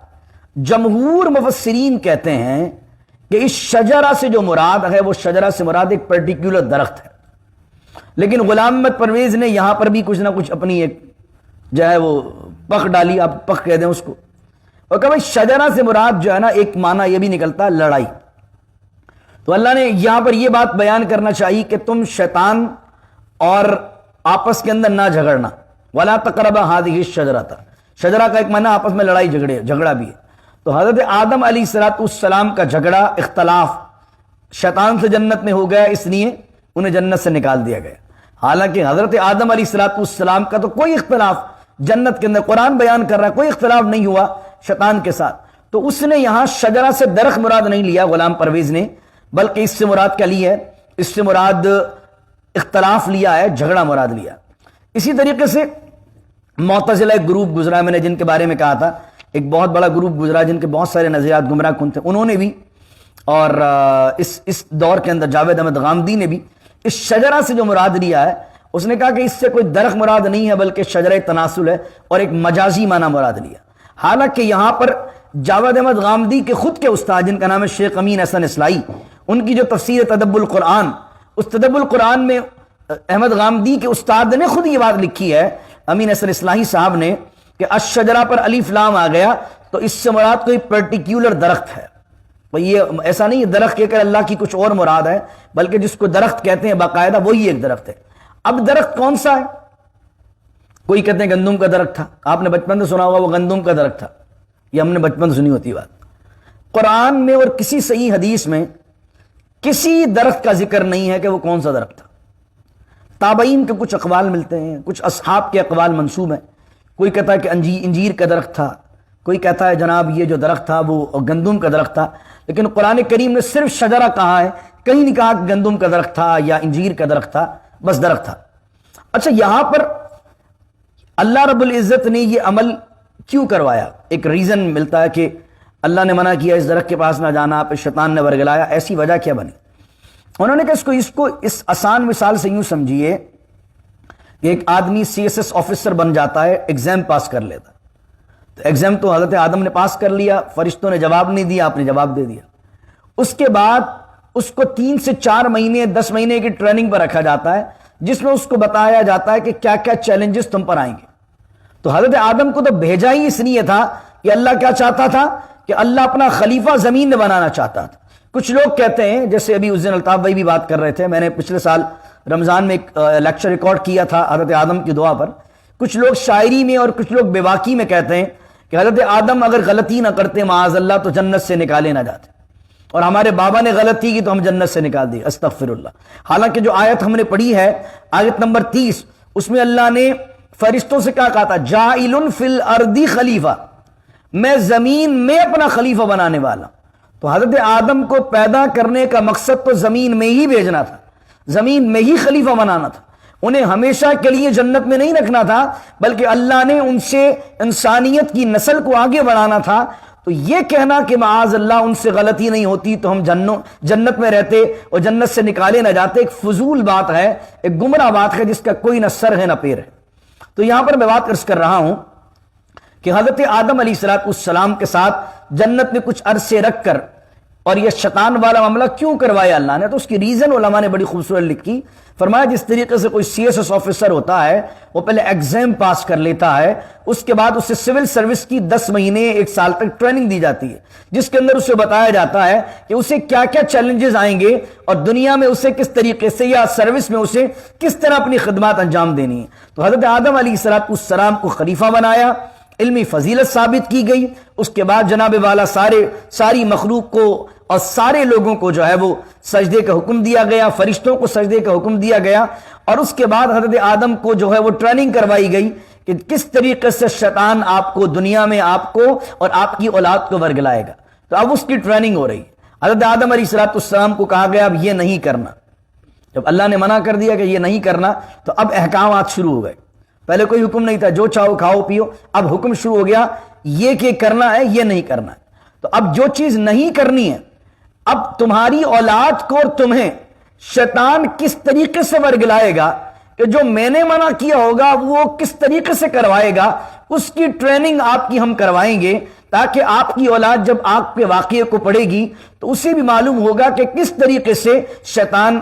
جمہور مفسرین کہتے ہیں کہ اس شجرہ سے جو مراد ہے وہ شجرہ سے مراد ایک پرٹیکولر درخت ہے، لیکن غلام محمد پرویز نے یہاں پر بھی کچھ نہ کچھ اپنی ایک جو ہے وہ پک ڈالی، آپ پک کہہ دیں اس کو، اور کہ بھائی شجرہ سے مراد جو ہے نا ایک معنی یہ بھی نکلتا ہے لڑائی. تو اللہ نے یہاں پر یہ بات بیان کرنا چاہیے کہ تم شیطان اور آپس کے اندر نہ جھگڑنا. ولا تقربا ہذہ الشجرۃ، شجرہ کا ایک معنی آپس میں لڑائی جھگڑا بھی ہے. تو حضرت آدم علیہ السلام کا جھگڑا، اختلاف شیطان سے جنت میں ہو گیا، اس لیے انہیں جنت سے نکال دیا گیا. حالانکہ حضرت آدم علیہ السلام کا تو کوئی اختلاف جنت کے اندر، قرآن بیان کر رہا ہے کوئی اختلاف نہیں ہوا شیطان کے ساتھ. تو اس نے یہاں شجرہ سے درخت مراد نہیں لیا غلام پرویز نے، بلکہ اس سے مراد کیا لی ہے، اس سے مراد اختلاف لیا ہے، جھگڑا مراد لیا. اسی طریقے سے معتزلہ ایک گروپ گزرا، میں نے جن کے بارے میں کہا تھا، ایک بہت بڑا گروپ گزرا جن کے بہت سارے نظریات گمراہ کن تھے، انہوں نے بھی، اور اس دور کے اندر جاوید احمد غامدی نے بھی اس شجرہ سے جو مراد لیا ہے، اس نے کہا کہ اس سے کوئی درخت مراد نہیں ہے بلکہ شجرہ تناسل ہے، اور ایک مجازی معنی مراد لیا. حالانکہ یہاں پر جاوید احمد غامدی کے خود کے استاد جن کا نام ہے شیخ امین حسن اصلاحی، ان کی جو تفسیر تدبر القرآن، اس تدبر القرآن میں احمد غامدی کے استاد نے خود یہ بات لکھی ہے، امین حسن اصلاحی صاحب نے، کہ الشجرہ پر الف لام آ گیا تو اس سے مراد کوئی پرٹیکولر درخت ہے. یہ ایسا نہیں ہے درخت کہہ کر اللہ کی کچھ اور مراد ہے، بلکہ جس کو درخت کہتے ہیں باقاعدہ وہی ایک درخت ہے. اب درخت کون سا ہے؟ کوئی کہتے ہیں گندم کا درخت تھا، آپ نے بچپن سے سنا ہوگا وہ گندم کا درخت تھا، یہ ہم نے بچپن سے سنی ہوتی بات. قرآن میں اور کسی صحیح حدیث میں کسی درخت کا ذکر نہیں ہے کہ وہ کون سا درخت تھا. تابعین کے کچھ اقوال ملتے ہیں، کچھ اصحاب کے اقوال منسوب ہیں. کوئی کہتا ہے کہ انجیر کا درخت تھا، کوئی کہتا ہے جناب یہ جو درخت تھا وہ گندم کا درخت تھا. لیکن قرآن کریم نے صرف شجرہ کہا ہے، کہیں نہیں کہا کہ گندم کا درخت تھا یا انجیر کا درخت تھا، بس درخت تھا. اچھا یہاں پر اللہ رب العزت نے یہ عمل کیوں کروایا؟ ایک ریزن ملتا ہے کہ اللہ نے منع کیا اس درخت کے پاس نہ جانا، پھر شیطان نے ورگلایا، ایسی وجہ کیا بنی؟ انہوں نے کہا اس کو اس آسان مثال سے یوں سمجھیے کہ ایک آدمی CSS آفیسر بن جاتا ہے، ایگزام پاس کر لیتا. تو ایگزام تو حضرت آدم نے پاس کر لیا، فرشتوں نے جواب نہیں دیا، آپ نے جواب دے دیا. اس کے بعد اس کو 3 سے 4 مہینے 10 مہینے کی ٹریننگ پر رکھا جاتا ہے، جس میں اس کو بتایا جاتا ہے کہ کیا کیا چیلنجز تم پر آئیں گے. تو حضرت آدم کو تو بھیجا ہی اس لیے تھا کہ اللہ کیا چاہتا تھا کہ اللہ اپنا خلیفہ زمین میں بنانا چاہتا تھا. کچھ لوگ کہتے ہیں، جیسے ابھی اس دن الطاف بھائی بھی بات کر رہے تھے، میں نے پچھلے سال رمضان میں ایک لیکچر ریکارڈ کیا تھا حضرت آدم کی دعا پر. کچھ لوگ شاعری میں اور کچھ لوگ بے باکی میں کہتے ہیں کہ حضرت آدم اگر غلطی نہ کرتے معاذ اللہ تو جنت سے نکالے نہ جاتے، اور ہمارے بابا نے غلطی کی تو ہم جنت سے نکال دیے، استغفر اللہ. حالانکہ جو آیت ہم نے پڑھی ہے آیت نمبر 30، اس میں اللہ نے فرشتوں سے کیا کہا تھا؟ جاعل فی الارض خلیفہ، میں زمین میں اپنا خلیفہ بنانے والا. تو حضرت آدم کو پیدا کرنے کا مقصد تو زمین میں ہی بھیجنا تھا، زمین میں ہی خلیفہ بنانا تھا. انہیں ہمیشہ کے لیے جنت میں نہیں رکھنا تھا، بلکہ اللہ نے ان سے انسانیت کی نسل کو آگے بڑھانا تھا. تو یہ کہنا کہ معاذ اللہ ان سے غلطی نہیں ہوتی تو ہم جنت میں رہتے اور جنت سے نکالے نہ جاتے، ایک فضول بات ہے، ایک گمراہ بات ہے جس کا کوئی نہ سر ہے نہ پیر ہے. تو یہاں پر میں بات عرض کر رہا ہوں کہ حضرت آدم علیہ السلام کے ساتھ جنت میں کچھ عرصے رکھ کر اور یہ شیطان والا معاملہ کیوں کروایا اللہ نے؟ تو اس کی ریزن علماء نے بڑی خوبصورت لکھی. فرمایا جس طریقے سے کوئی CSS آفیسر ہوتا ہے وہ پہلے ایگزام پاس کر لیتا ہے، اس کے بعد اسے سول سروس کی 10 مہینے 1 سال تک ٹریننگ دی جاتی ہے، جس کے اندر اسے بتایا جاتا ہے کہ اسے کیا کیا چیلنجز آئیں گے اور دنیا میں اسے کس طریقے سے یا سروس میں اسے کس طرح اپنی خدمات انجام دینی ہے. تو حضرت آدم علیہ السلام کو خلیفہ بنایا، علمی فضیلت ثابت کی گئی. اس کے بعد جناب والا ساری مخلوق کو اور سارے لوگوں کو جو ہے وہ سجدے کا حکم دیا گیا، فرشتوں کو سجدے کا حکم دیا گیا. اور اس کے بعد حضرت آدم کو جو ہے وہ ٹریننگ کروائی گئی کہ کس طریقے سے شیطان آپ کو دنیا میں آپ کو اور آپ کی اولاد کو ورگلائے گا. تو اب اس کی ٹریننگ ہو رہی ہے. حضرت آدم علیہ السلام کو کہا گیا اب یہ نہیں کرنا. جب اللہ نے منع کر دیا کہ یہ نہیں کرنا تو اب احکامات شروع ہو گئے. پہلے کوئی حکم نہیں تھا، جو چاہو کھاؤ پیو. اب حکم شروع ہو گیا یہ کہ کرنا ہے، یہ نہیں کرنا ہے. تو اب جو چیز نہیں کرنی ہے، اب تمہاری اولاد کو اور تمہیں شیطان کس طریقے سے ورگلائے گا کہ جو میں نے منع کیا ہوگا وہ کس طریقے سے کروائے گا، اس کی ٹریننگ آپ کی ہم کروائیں گے تاکہ آپ کی اولاد جب آپ کے واقعے کو پڑھے گی تو اسے بھی معلوم ہوگا کہ کس طریقے سے شیطان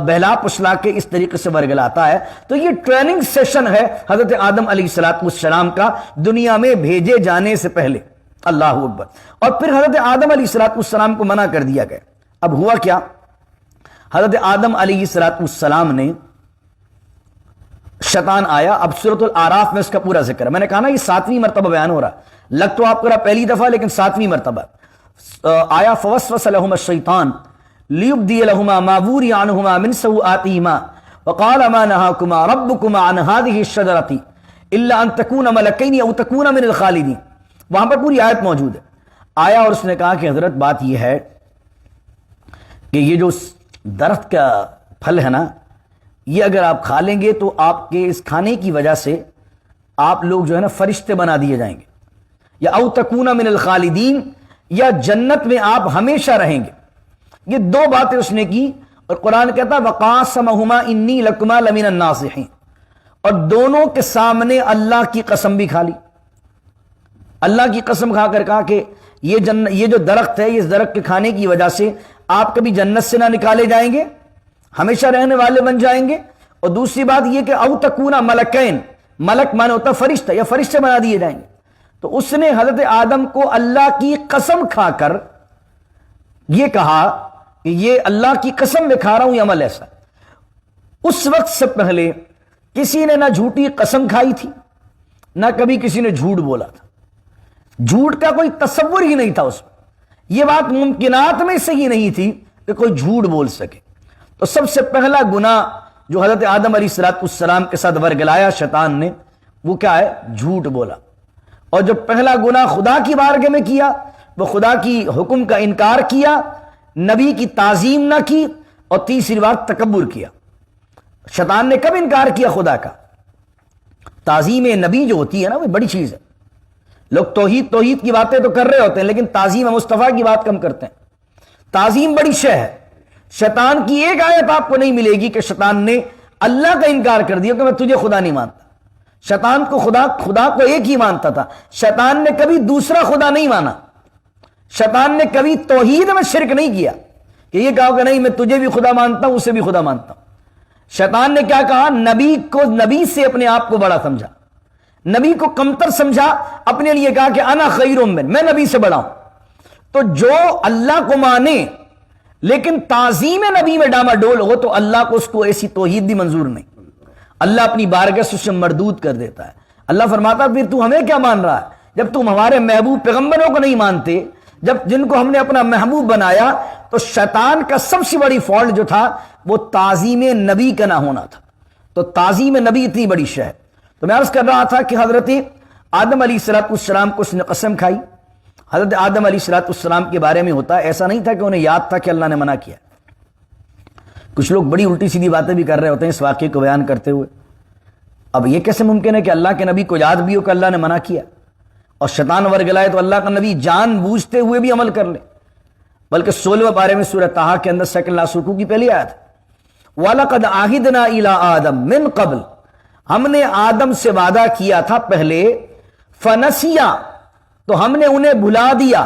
بہلا پسلا کے اس طریقے سے ورگلاتا ہے. تو یہ ٹریننگ سیشن ہے حضرت آدم علیہ السلام کا دنیا میں بھیجے جانے سے پہلے. اللہ اکبر. اور پھر حضرت آدم علیہ السلام کو منع کر دیا گیا. اب ہوا کیا؟ حضرت آدم علیہ السلام نے شیطان آیا. اب سورۃ الاعراف میں اس کا پورا ذکر ہے. میں نے کہا نا یہ 7ویں مرتبہ بیان ہو رہا ہے، لگ تو آپ کو رہا پہلی دفعہ لیکن 7ویں مرتبہ آیا. فوسوس لهما الشیطان ليبدي لهما ما وري عنهما من سوآتهما وقال ما نهاكما ربكما عن هذه الشجرة إلا أن تكونا ملكين أو تكونا من الخالدين. وہاں پر پوری آیت موجود ہے. آیا اور اس نے کہا کہ حضرت بات یہ ہے کہ یہ جو درخت کا پھل ہے نا، یہ اگر آپ کھا لیں گے تو آپ کے اس کھانے کی وجہ سے آپ لوگ جو ہے نا فرشتے بنا دیے جائیں گے، یا او تکونا من الخالدین، یا جنت میں آپ ہمیشہ رہیں گے. یہ دو باتیں اس نے کی. اور قرآن کہتا ہے وقاسمہما انی لکما لمن الناصحین، اور دونوں کے سامنے اللہ کی قسم بھی کھا لی. اللہ کی قسم کھا کر کہا کہ یہ جو درخت ہے، اس درخت کے کھانے کی وجہ سے آپ کبھی جنت سے نہ نکالے جائیں گے، ہمیشہ رہنے والے بن جائیں گے. اور دوسری بات یہ کہ او تکونا ملکین، ملک مانے ہوتا فرشتہ، یا فرشتے بنا دیے جائیں گے. تو اس نے حضرت آدم کو اللہ کی قسم کھا کر یہ کہا کہ یہ اللہ کی قسم میں کھا رہا ہوں یہ عمل ایسا. اس وقت سے پہلے کسی نے نہ جھوٹی قسم کھائی تھی، نہ کبھی کسی نے جھوٹ بولا تھا. جھوٹ کا کوئی تصور ہی نہیں تھا اس میں. یہ بات ممکنات میں سے ہی نہیں تھی کہ کوئی جھوٹ بول سکے. تو سب سے پہلا گناہ جو حضرت آدم علیہ السلام کے ساتھ ورگلایا شیطان نے، وہ کیا ہے؟ جھوٹ بولا. اور جو پہلا گناہ خدا کی بارگاہ میں کیا وہ خدا کی حکم کا انکار کیا، نبی کی تعظیم نہ کی، اور تیسری بات تکبر کیا. شیطان نے کب انکار کیا خدا کا؟ تعظیم نبی جو ہوتی ہے نا وہ بڑی چیز ہے. لوگ توحید کی باتیں تو کر رہے ہوتے ہیں لیکن تعظیم مصطفیٰ کی بات کم کرتے ہیں. تعظیم بڑی شے ہے. شیطان کی ایک آیت آپ کو نہیں ملے گی کہ شیطان نے اللہ کا انکار کر دیا کہ میں تجھے خدا نہیں مانتا. شیطان کو خدا کو ایک ہی مانتا تھا. شیطان نے کبھی دوسرا خدا نہیں مانا. شیطان نے کبھی توحید میں شرک نہیں کیا کہ یہ کہا کہ نہیں میں تجھے بھی خدا مانتا ہوں اسے بھی خدا مانتا ہوں. شیطان نے کیا کہا؟ نبی سے اپنے آپ کو بڑا سمجھا، نبی کو کمتر سمجھا، اپنے لیے کہا کہ انا خیر من، میں نبی سے بڑا ہوں. تو جو اللہ کو مانے لیکن تعظیم نبی میں ڈاما ڈول ہو تو اللہ کو اس کو ایسی توحید بھی منظور نہیں. اللہ اپنی بارگاہ سے اسے مردود کر دیتا ہے. اللہ فرماتا پھر تو ہمیں کیا مان رہا ہے جب تم ہمارے محبوب پیغمبروں کو نہیں مانتے، جن کو ہم نے اپنا محبوب بنایا. تو شیطان کا سب سے بڑی فالٹ جو تھا وہ تعظیم نبی کا نہ ہونا تھا. تو تعظیم نبی اتنی بڑی شے ہے. تو میں عرض کر رہا تھا کہ حضرت آدم علیہ السلام کو اس نے قسم کھائی. حضرت آدم علیہ السلام کے بارے میں ہوتا ہے ایسا نہیں تھا کہ انہیں یاد تھا کہ اللہ نے منع کیا. کچھ لوگ بڑی الٹی سیدھی باتیں بھی کر رہے ہوتے ہیں اس واقعے کو بیان کرتے ہوئے. اب یہ کیسے ممکن ہے کہ اللہ کے نبی کو یاد بھی ہو کہ اللہ نے منع کیا اور شیطان ورگلائے تو اللہ کا نبی جان بوجھتے ہوئے بھی عمل کر لے. بلکہ 16 پارے میں سورہ طٰہٰ کے اندر سیکنڈ لاسٹ رکوع کی پہلی آیت وَلَقَدْ عَهِدْنَا إِلَىٰ آدَمَ مِن قَبْلُ، ہم نے آدم سے وعدہ کیا تھا پہلے، فَنَسِيَا، تو ہم نے انہیں بھلا دیا.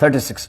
36।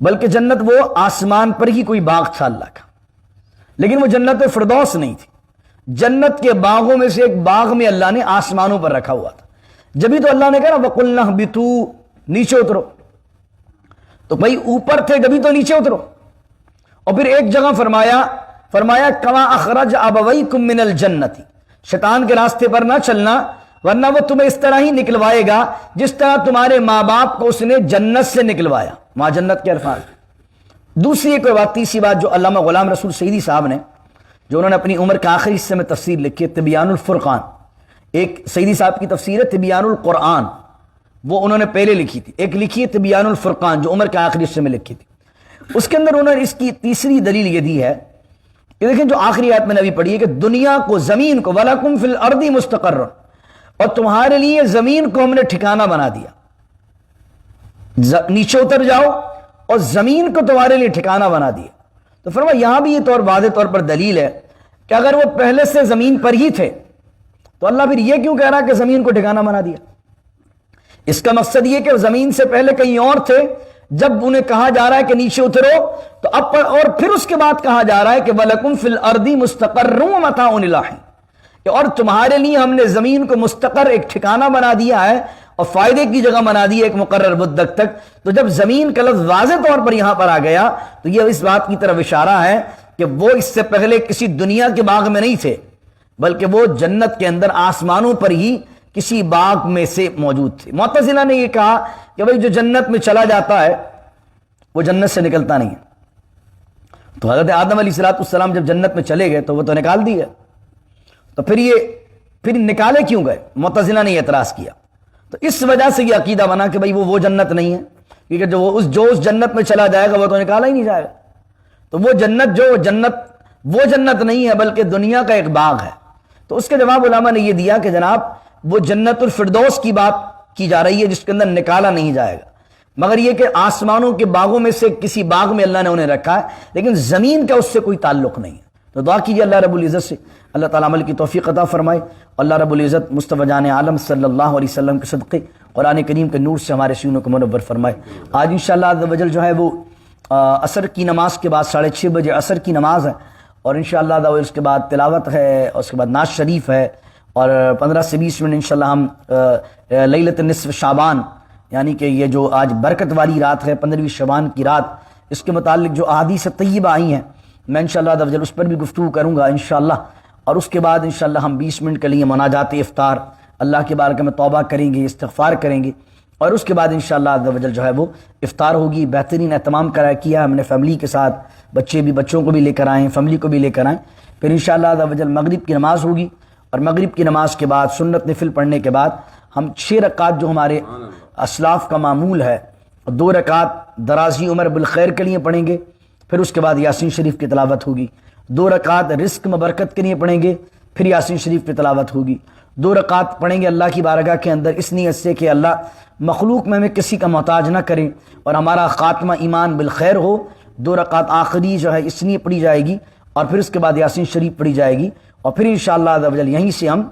بلکہ جنت وہ آسمان پر ہی کوئی باغ تھا اللہ کا، لیکن وہ جنت فردوس نہیں تھی، جنت کے باغوں میں سے ایک باغ میں اللہ نے آسمانوں پر رکھا ہوا تھا۔ جبھی تو اللہ نے کہا وَقُلْنَا اهْبِطُوا، نیچے اترو، تو بھائی اوپر تھے کبھی تو نیچے اترو۔ اور پھر ایک جگہ فرمایا کما اخرج ابویکم من الجنت، شیطان کے راستے پر نہ چلنا ورنہ وہ تمہیں اس طرح ہی نکلوائے گا جس طرح تمہارے ماں باپ کو اس نے جنت سے نکلوایا، وہاں جنت کے الفاظ۔ دوسری ایک بات، تیسری بات جو علامہ غلام رسول سعیدی صاحب نے، جو انہوں نے اپنی عمر کے آخری حصے میں تفسیر لکھی ہے تبیان الفرقان، ایک سعیدی صاحب کی تفسیر ہے تبیان القرآن، وہ انہوں نے پہلے لکھی تھی، ایک لکھی ہے تبیان الفرقان جو عمر کے آخری حصے میں لکھی تھی۔ اس کے اندر انہوں نے اس کی تیسری دلیل یہ دی ہے کہ دیکھیں جو آخری آیت میں نے ابھی پڑھی ہے کہ دنیا کو، زمین کو، وَلَكُمْ فِي الْأَرْضِ مُسْتَقَرٌّ، اور تمہارے لیے زمین کو ہم نے ٹھکانہ بنا دیا، نیچے اتر جاؤ اور زمین کو تمہارے لیے ٹھکانہ بنا دیا۔ تو فرمایا یہاں بھی یہ واضح طور پر دلیل ہے کہ اگر وہ پہلے سے زمین پر ہی تھے تو اللہ پھر یہ کیوں کہہ رہا کہ زمین کو ٹھکانہ بنا دیا؟ اس کا مقصد یہ کہ زمین سے پہلے کہیں اور تھے، جب انہیں کہا جا رہا ہے کہ نیچے اترو تو اب اور پھر اس کے بعد کہا جا رہا ہے کہ وَلَكُمْ فِي الْأَرْضِ مُسْتَقَرٌّ وَمَتَاعٌ إِلَىٰ حِينٍ، کہ اور تمہارے لیے ہم نے زمین کو مستقر ایک ٹھکانہ بنا دیا ہے اور فائدے کی جگہ بنا دی ہے ایک مقرر مدت تک۔ تو جب زمین کا لفظ واضح طور پر یہاں پر آ گیا تو یہ اس بات کی طرف اشارہ ہے کہ وہ اس سے پہلے کسی دنیا کے باغ میں نہیں تھے، بلکہ وہ جنت کے اندر آسمانوں پر ہی کسی باغ میں سے موجود تھے۔ معتزلہ نے یہ کہا کہ بھئی جو جنت میں چلا جاتا ہے وہ جنت سے نکلتا نہیں ہے، تو حضرت آدم علیہ السلام جب جنت میں چلے گئے تو وہ تو نکال دی ہے، تو پھر نکالے کیوں گئے؟ معتزلہ نے اعتراض کیا۔ تو اس وجہ سے یہ عقیدہ بنا کہ بھئی وہ جنت نہیں ہے، کیونکہ جو اس جنت میں چلا جائے گا وہ تو نکالا ہی نہیں جائے گا۔ تو وہ جنت نہیں ہے بلکہ دنیا کا ایک باغ ہے۔ تو اس کے جواب علماء نے یہ دیا کہ جناب وہ جنت الفردوس کی بات کی جا رہی ہے جس کے اندر نکالا نہیں جائے گا، مگر یہ کہ آسمانوں کے باغوں میں سے کسی باغ میں اللہ نے انہیں رکھا ہے، لیکن زمین کا اس سے کوئی تعلق نہیں ہے۔ تو دعا کیجیے اللہ رب العزت سے اللہ تعالیٰ عمل کی توفیق عطا فرمائے، اللہ رب العزت مصطفیٰ جان عالم صلی اللہ علیہ وسلم کے صدقے قرآن کریم کے نور سے ہمارے سینوں کو منور فرمائے۔ آج انشاءاللہ عز و جل جو ہے وہ عصر کی نماز کے بعد 6:30 بجے عصر کی نماز ہے، اور انشاءاللہ اس کے بعد تلاوت ہے، اور اس کے بعد نعت شریف ہے، اور 15 سے 20 منٹ انشاءاللہ ہم لیلۃ نصف شعبان، یعنی کہ یہ جو آج برکت والی رات ہے 15ویں شعبان کی رات، اس کے متعلق جو احادیث طیبہ آئی ہیں میں انشاءاللہ اس پر بھی گفتگو کروں گا انشاءاللہ، اور اس کے بعد انشاءاللہ ہم 20 منٹ کے لیے مناجات افطار، اللہ کے بارگاہ میں توبہ کریں گے، استغفار کریں گے، اور اس کے بعد انشاءاللہ جو ہے وہ افطار ہوگی۔ بہترین اہتمام کیا ہم نے فیملی کے ساتھ، بچوں کو بھی لے کر آئیں، فیملی کو بھی لے کر آئیں۔ پھر انشاءاللہ مغرب کی نماز ہوگی، اور مغرب کی نماز کے بعد سنت نفل پڑھنے کے بعد ہم 6 رکعات جو ہمارے اسلاف کا معمول ہے، 2 رکعات درازی عمر بالخیر کے لیے پڑھیں گے، پھر اس کے بعد یاسین شریف کی تلاوت ہوگی، 2 رکعات رزق میں برکت کے لیے پڑھیں گے، پھر یاسین شریف کی تلاوت ہوگی، 2 رکعات پڑھیں گے اللہ کی بارگاہ کے اندر اس نیت سے کہ اللہ مخلوق میں ہمیں کسی کا محتاج نہ کرے اور ہمارا خاتمہ ایمان بالخیر ہو۔ 2 رکعات آخری جو ہے اس لیے پڑھی جائے گی، اور پھر اس کے بعد یاسین شریف پڑھی جائے گی، اور پھر انشاءاللہ عز و جل یہیں سے ہم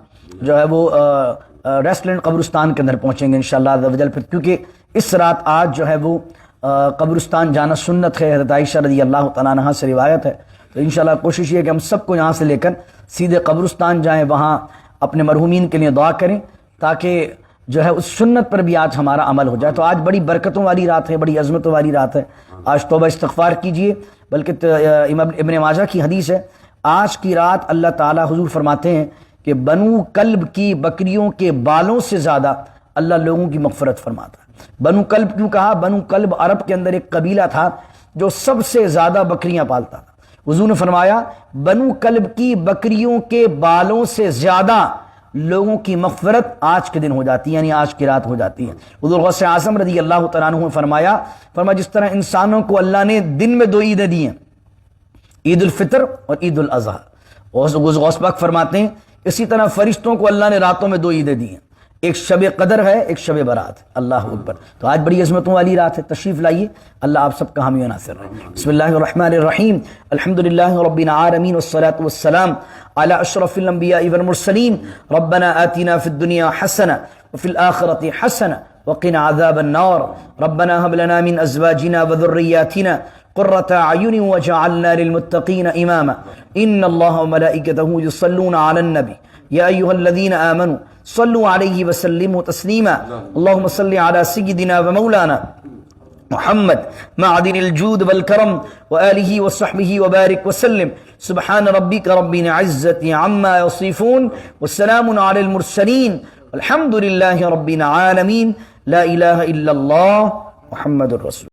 جو ہے وہ ریسٹورنٹ قبرستان کے اندر پہنچیں گے انشاءاللہ عز و جل۔ پھر کیونکہ اس رات آج جو ہے وہ قبرستان جانا سنت ہے، حضرت عائشہ رضی اللہ تعالیٰ عنہا سے روایت ہے، تو انشاءاللہ کوشش یہ ہے کہ ہم سب کو یہاں سے لے کر سیدھے قبرستان جائیں، وہاں اپنے مرحومین کے لیے دعا کریں تاکہ جو ہے اس سنت پر بھی آج ہمارا عمل ہو جائے۔ تو آج بڑی برکتوں والی رات ہے، بڑی عظمتوں والی رات ہے، آج توبہ استغفار کیجئے۔ بلکہ ابن ماجہ کی حدیث ہے، آج کی رات اللہ تعالیٰ حضور فرماتے ہیں کہ بنو کلب کی بکریوں کے بالوں سے زیادہ اللہ لوگوں کی مغفرت فرماتا ہے۔ بنو کلب کیوں کہا؟ بنو کلب عرب کے اندر ایک قبیلہ تھا جو سب سے زیادہ بکریاں پالتا تھا۔ حضور نے فرمایا بنو کلب کی بکریوں کے بالوں سے زیادہ لوگوں کی مغفرت آج کے دن ہو جاتی ہے، یعنی آج کی رات ہو جاتی ہے۔ حضور غوث اعظم رضی اللہ تعالیٰ عنہ نے فرمایا جس طرح انسانوں کو اللہ نے دن میں 2 عیدیں دی ہیں، عید الفطر اور عید الاضحیٰ، غوث پاک فرماتے ہیں اسی طرح فرشتوں کو اللہ نے راتوں میں 2 عیدیں دی ہیں، ایک شب قدر ہے، ایک شب برات ہے۔ اللہ اکبر۔ تو آج بڑی عظمتوں والی رات ہے، تشریف لائیے، اللہ آپ سب کا حامی و ناصر رہے۔ بسم اللہ الرحمن الرحیم، الحمدللہ رب العالمین والصلاة والسلام علی اشرف الانبیاء والمرسلین، ربنا آتنا فی الدنیا حسنہ وفی الآخرۃ حسنہ وقنا عذاب النار ربنا هب لنا من ازواجنا وذرياتنا قرة اعين واجعلنا للمتقين اماما ان الله وملائكته يصلون على النبي يا ايها الذين امنوا صلوا عليه وسلموا تسليما اللهم صل على سيدنا ومولانا محمد معدن الجود والكرم وآله وصحبه وبارك وسلم سبحان ربك رب العزة عما يصفون والسلام على المرسلين والحمد لله رب العالمين لا إله إلا الله محمد الرسول